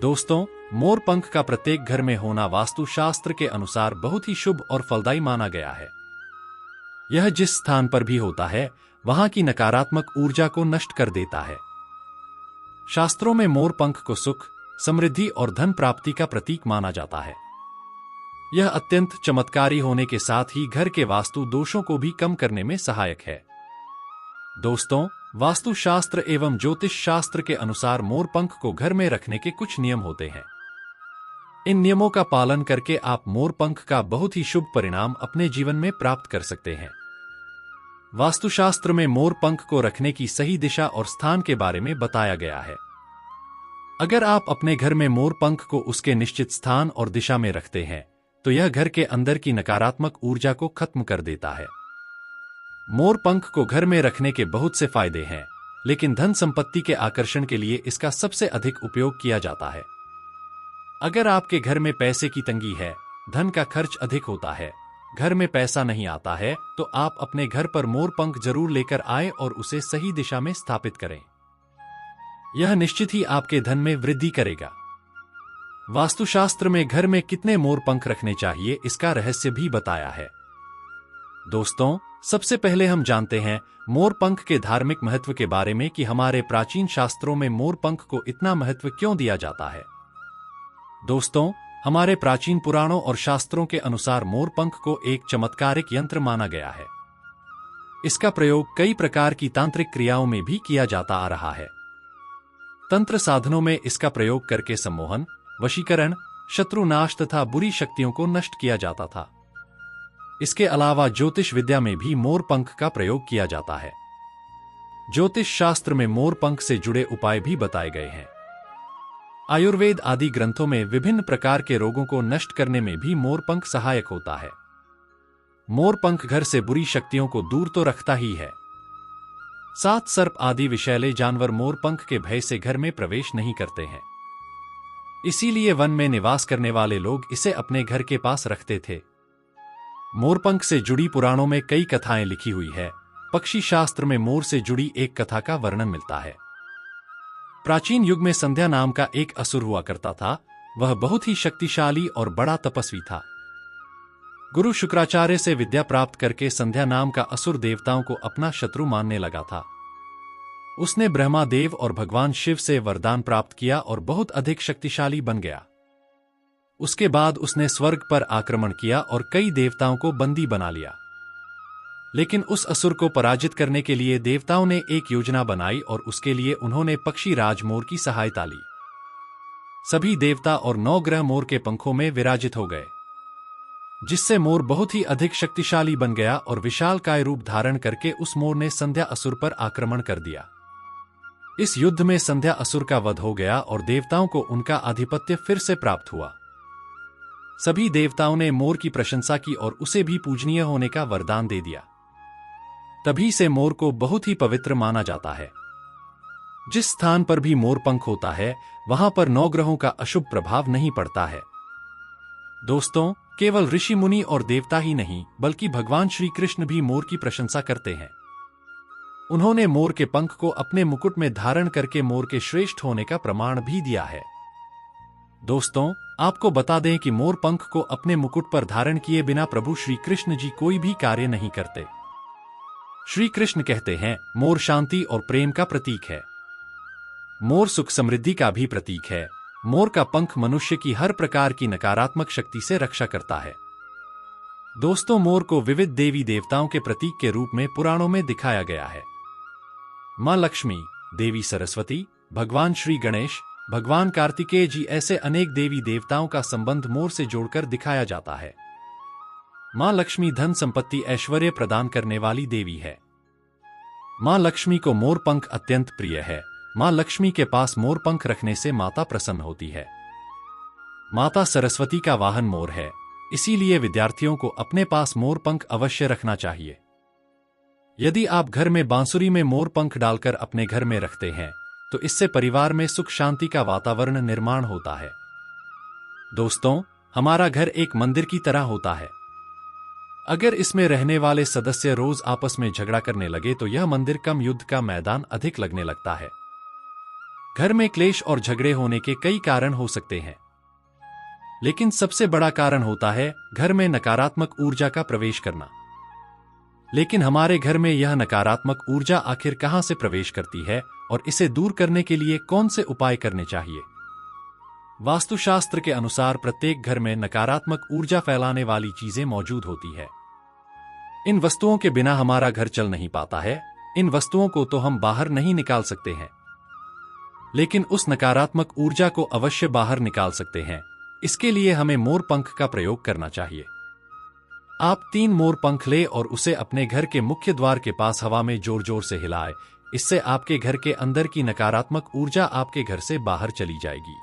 दोस्तों, मोर पंख का प्रत्येक घर में होना वास्तुशास्त्र के अनुसार बहुत ही शुभ और फलदायी माना गया है। यह जिस स्थान पर भी होता है, वहां की नकारात्मक ऊर्जा को नष्ट कर देता है। शास्त्रों में मोर पंख को सुख, समृद्धि और धन प्राप्ति का प्रतीक माना जाता है। यह अत्यंत चमत्कारी होने के साथ ही घर के वास्तु दोषों को भी कम करने में सहायक है। दोस्तों, वास्तुशास्त्र एवं ज्योतिष शास्त्र के अनुसार मोर पंख को घर में रखने के कुछ नियम होते हैं। इन नियमों का पालन करके आप मोर पंख का बहुत ही शुभ परिणाम अपने जीवन में प्राप्त कर सकते हैं। वास्तुशास्त्र में मोर पंख को रखने की सही दिशा और स्थान के बारे में बताया गया है। अगर आप अपने घर में मोर पंख को उसके निश्चित स्थान और दिशा में रखते हैं, तो यह घर के अंदर की नकारात्मक ऊर्जा को खत्म कर देता है। मोर पंख को घर में रखने के बहुत से फायदे हैं, लेकिन धन संपत्ति के आकर्षण के लिए इसका सबसे अधिक उपयोग किया जाता है। अगर आपके घर में पैसे की तंगी है, धन का खर्च अधिक होता है, घर में पैसा नहीं आता है, तो आप अपने घर पर मोर पंख जरूर लेकर आए और उसे सही दिशा में स्थापित करें। यह निश्चित ही आपके धन में वृद्धि करेगा। वास्तुशास्त्र में घर में कितने मोर पंख रखने चाहिए, इसका रहस्य भी बताया है। दोस्तों, सबसे पहले हम जानते हैं मोर पंख के धार्मिक महत्व के बारे में कि हमारे प्राचीन शास्त्रों में मोर पंख को इतना महत्व क्यों दिया जाता है। दोस्तों, हमारे प्राचीन पुराणों और शास्त्रों के अनुसार मोर पंख को एक चमत्कारिक यंत्र माना गया है। इसका प्रयोग कई प्रकार की तांत्रिक क्रियाओं में भी किया जाता आ रहा है। तंत्र साधनों में इसका प्रयोग करके सम्मोहन, वशीकरण, शत्रुनाश तथा बुरी शक्तियों को नष्ट किया जाता था। इसके अलावा ज्योतिष विद्या में भी मोर पंख का प्रयोग किया जाता है। ज्योतिष शास्त्र में मोर पंख से जुड़े उपाय भी बताए गए हैं। आयुर्वेद आदि ग्रंथों में विभिन्न प्रकार के रोगों को नष्ट करने में भी मोर पंख सहायक होता है। मोर पंख घर से बुरी शक्तियों को दूर तो रखता ही है, साथ सर्प आदि विषैले जानवर मोर पंख के भय से घर में प्रवेश नहीं करते हैं। इसीलिए वन में निवास करने वाले लोग इसे अपने घर के पास रखते थे। मोरपंख से जुड़ी पुराणों में कई कथाएं लिखी हुई है। पक्षी शास्त्र में मोर से जुड़ी एक कथा का वर्णन मिलता है। प्राचीन युग में संध्या नाम का एक असुर हुआ करता था। वह बहुत ही शक्तिशाली और बड़ा तपस्वी था। गुरु शुक्राचार्य से विद्या प्राप्त करके संध्या नाम का असुर देवताओं को अपना शत्रु मानने लगा था। उसने ब्रह्मा देव और भगवान शिव से वरदान प्राप्त किया और बहुत अधिक शक्तिशाली बन गया। उसके बाद उसने स्वर्ग पर आक्रमण किया और कई देवताओं को बंदी बना लिया। लेकिन उस असुर को पराजित करने के लिए देवताओं ने एक योजना बनाई और उसके लिए उन्होंने पक्षी राज मोर की सहायता ली। सभी देवता और 9 ग्रह मोर के पंखों में विराजित हो गए, जिससे मोर बहुत ही अधिक शक्तिशाली बन गया और विशालकाय रूप धारण करके उस मोर ने संध्या असुर पर आक्रमण कर दिया। इस युद्ध में संध्या असुर का वध हो गया और देवताओं को उनका आधिपत्य फिर से प्राप्त हुआ। सभी देवताओं ने मोर की प्रशंसा की और उसे भी पूजनीय होने का वरदान दे दिया। तभी से मोर को बहुत ही पवित्र माना जाता है। जिस स्थान पर भी मोर पंख होता है, वहां पर 9 ग्रहों का अशुभ प्रभाव नहीं पड़ता है। दोस्तों, केवल ऋषि मुनि और देवता ही नहीं, बल्कि भगवान श्री कृष्ण भी मोर की प्रशंसा करते हैं। उन्होंने मोर के पंख को अपने मुकुट में धारण करके मोर के श्रेष्ठ होने का प्रमाण भी दिया है। दोस्तों, आपको बता दें कि मोर पंख को अपने मुकुट पर धारण किए बिना प्रभु श्री कृष्ण जी कोई भी कार्य नहीं करते। श्री कृष्ण कहते हैं, मोर शांति और प्रेम का प्रतीक है। मोर सुख समृद्धि का भी प्रतीक है। मोर का पंख मनुष्य की हर प्रकार की नकारात्मक शक्ति से रक्षा करता है। दोस्तों, मोर को विविध देवी देवताओं के प्रतीक के रूप में पुराणों में दिखाया गया है। मां लक्ष्मी, देवी सरस्वती, भगवान श्री गणेश, भगवान कार्तिकेय जी, ऐसे अनेक देवी देवताओं का संबंध मोर से जोड़कर दिखाया जाता है। मां लक्ष्मी धन संपत्ति ऐश्वर्य प्रदान करने वाली देवी है। मां लक्ष्मी को मोर पंख अत्यंत प्रिय है। मां लक्ष्मी के पास मोर पंख रखने से माता प्रसन्न होती है। माता सरस्वती का वाहन मोर है, इसीलिए विद्यार्थियों को अपने पास मोर पंख अवश्य रखना चाहिए। यदि आप घर में बांसुरी में मोर पंख डालकर अपने घर में रखते हैं, तो इससे परिवार में सुख शांति का वातावरण निर्माण होता है। दोस्तों, हमारा घर एक मंदिर की तरह होता है। अगर इसमें रहने वाले सदस्य रोज आपस में झगड़ा करने लगे तो यह मंदिर कम, युद्ध का मैदान अधिक लगने लगता है। घर में क्लेश और झगड़े होने के कई कारण हो सकते हैं, लेकिन सबसे बड़ा कारण होता है घर में नकारात्मक ऊर्जा का प्रवेश करना। लेकिन हमारे घर में यह नकारात्मक ऊर्जा आखिर कहां से प्रवेश करती है और इसे दूर करने के लिए कौन से उपाय करने चाहिए? वास्तुशास्त्र के अनुसार प्रत्येक घर में नकारात्मक ऊर्जा फैलाने वाली चीजें मौजूद होती है। इन वस्तुओं के बिना हमारा घर चल नहीं पाता है। इन वस्तुओं को तो हम बाहर नहीं निकाल सकते हैं, लेकिन उस नकारात्मक ऊर्जा को अवश्य बाहर निकाल सकते हैं। इसके लिए हमें मोर पंख का प्रयोग करना चाहिए। आप 3 मोर पंख ले और उसे अपने घर के मुख्य द्वार के पास हवा में जोर जोर से हिलाए। इससे आपके घर के अंदर की नकारात्मक ऊर्जा आपके घर से बाहर चली जाएगी।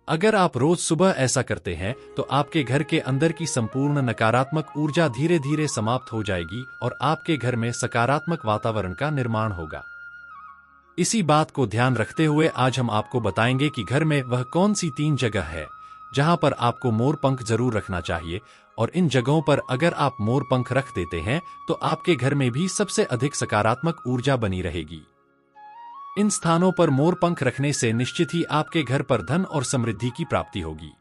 अगर आप रोज सुबह ऐसा करते हैं तो आपके घर के अंदर की संपूर्ण नकारात्मक ऊर्जा धीरे धीरे समाप्त हो जाएगी और आपके घर में सकारात्मक वातावरण का निर्माण होगा। इसी बात को ध्यान रखते हुए आज हम आपको बताएंगे कि घर में वह कौन सी 3 जगह है जहां पर आपको मोर पंख जरूर रखना चाहिए, और इन जगहों पर अगर आप मोर पंख रख देते हैं तो आपके घर में भी सबसे अधिक सकारात्मक ऊर्जा बनी रहेगी। इन स्थानों पर मोर पंख रखने से निश्चित ही आपके घर पर धन और समृद्धि की प्राप्ति होगी।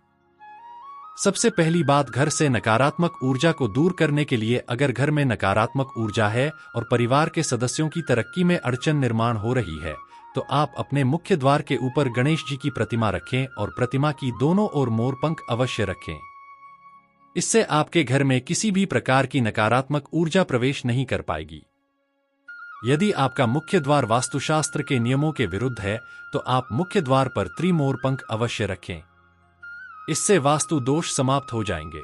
सबसे पहली बात, घर से नकारात्मक ऊर्जा को दूर करने के लिए अगर घर में नकारात्मक ऊर्जा है और परिवार के सदस्यों की तरक्की में अड़चन निर्माण हो रही है तो आप अपने मुख्य द्वार के ऊपर गणेश जी की प्रतिमा रखें और प्रतिमा की दोनों ओर मोर पंख अवश्य रखें। इससे आपके घर में किसी भी प्रकार की नकारात्मक ऊर्जा प्रवेश नहीं कर पाएगी। यदि आपका मुख्य द्वार वास्तुशास्त्र के नियमों के विरुद्ध है तो आप मुख्य द्वार पर त्रिमोर पंख अवश्य रखें। इससे वास्तु दोष समाप्त हो जाएंगे।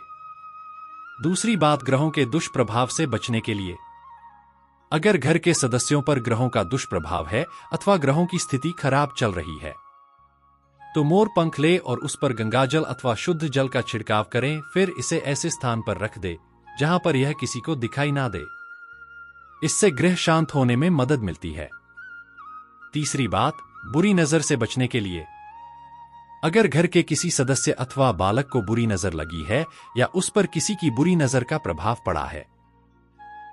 दूसरी बात, ग्रहों के दुष्प्रभाव से बचने के लिए अगर घर के सदस्यों पर ग्रहों का दुष्प्रभाव है अथवा ग्रहों की स्थिति खराब चल रही है तो मोर पंख ले और उस पर गंगाजल अथवा शुद्ध जल का छिड़काव करें। फिर इसे ऐसे स्थान पर रख दे जहां पर यह किसी को दिखाई ना दे। इससे ग्रह शांत होने में मदद मिलती है। तीसरी बात, बुरी नजर से बचने के लिए अगर घर के किसी सदस्य अथवा बालक को बुरी नजर लगी है या उस पर किसी की बुरी नजर का प्रभाव पड़ा है,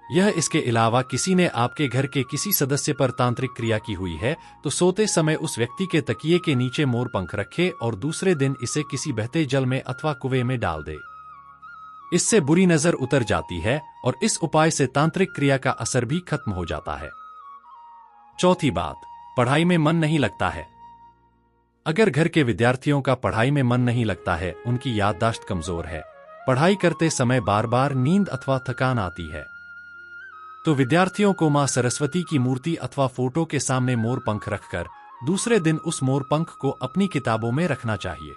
यह इसके अलावा किसी ने आपके घर के किसी सदस्य पर तांत्रिक क्रिया की हुई है तो सोते समय उस व्यक्ति के तकिए के नीचे मोर पंख रखे और दूसरे दिन इसे किसी बहते जल में अथवा कुएं में डाल दे। इससे बुरी नजर उतर जाती है और इस उपाय से तांत्रिक क्रिया का असर भी खत्म हो जाता है। चौथी बात, पढ़ाई में मन नहीं लगता है। अगर घर के विद्यार्थियों का पढ़ाई में मन नहीं लगता है, उनकी याददाश्त कमजोर है, पढ़ाई करते समय बार बार नींद अथवा थकान आती है, तो विद्यार्थियों को मां सरस्वती की मूर्ति अथवा फोटो के सामने मोर पंख रखकर दूसरे दिन उस मोर पंख को अपनी किताबों में रखना चाहिए।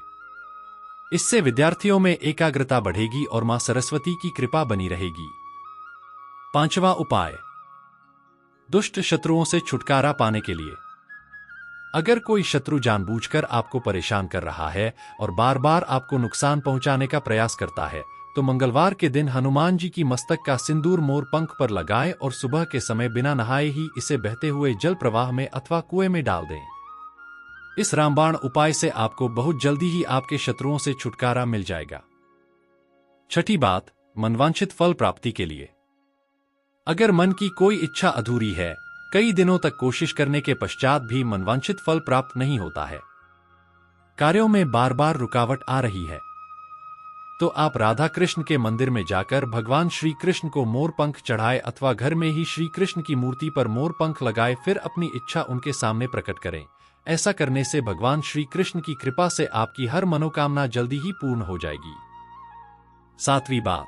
इससे विद्यार्थियों में एकाग्रता बढ़ेगी और मां सरस्वती की कृपा बनी रहेगी। पांचवा उपाय, दुष्ट शत्रुओं से छुटकारा पाने के लिए अगर कोई शत्रु जानबूझकर आपको परेशान कर रहा है और बार बार आपको नुकसान पहुंचाने का प्रयास करता है तो मंगलवार के दिन हनुमान जी की मस्तक का सिंदूर मोर पंख पर लगाएं और सुबह के समय बिना नहाए ही इसे बहते हुए जल प्रवाह में अथवा कुएं में डाल दें। इस रामबाण उपाय से आपको बहुत जल्दी ही आपके शत्रुओं से छुटकारा मिल जाएगा। छठी बात, मनवांछित फल प्राप्ति के लिए अगर मन की कोई इच्छा अधूरी है, कई दिनों तक कोशिश करने के पश्चात भी मनवांछित फल प्राप्त नहीं होता है, कार्यों में बार बार रुकावट आ रही है, तो आप राधा कृष्ण के मंदिर में जाकर भगवान श्री कृष्ण को मोर पंख चढ़ाए अथवा घर में ही श्री कृष्ण की मूर्ति पर मोर पंख लगाए, फिर अपनी इच्छा उनके सामने प्रकट करें। ऐसा करने से भगवान श्री कृष्ण की कृपा से आपकी हर मनोकामना जल्दी ही पूर्ण हो जाएगी। सातवीं बात,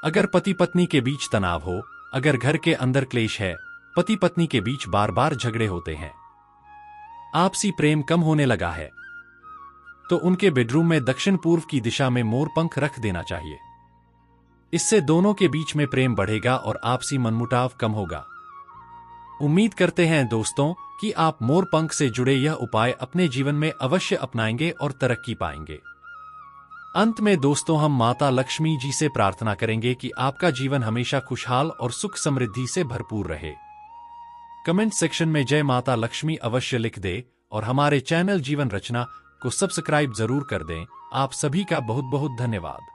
अगर पति पत्नी के बीच तनाव हो, अगर घर के अंदर क्लेश है, पति पत्नी के बीच बार बार झगड़े होते हैं, आपसी प्रेम कम होने लगा है, तो उनके बेडरूम में दक्षिण पूर्व की दिशा में मोर पंख रख देना चाहिए। इससे दोनों के बीच में प्रेम बढ़ेगा और आपसी मनमुटाव कम होगा। उम्मीद करते हैं दोस्तों कि आप मोर पंख से जुड़े यह उपाय अपने जीवन में अवश्य अपनाएंगे और तरक्की पाएंगे। अंत में दोस्तों, हम माता लक्ष्मी जी से प्रार्थना करेंगे कि आपका जीवन हमेशा खुशहाल और सुख समृद्धि से भरपूर रहे। कमेंट सेक्शन में जय माता लक्ष्मी अवश्य लिख दे और हमारे चैनल जीवन रचना को सब्सक्राइब जरूर कर दें। आप सभी का बहुत बहुत धन्यवाद।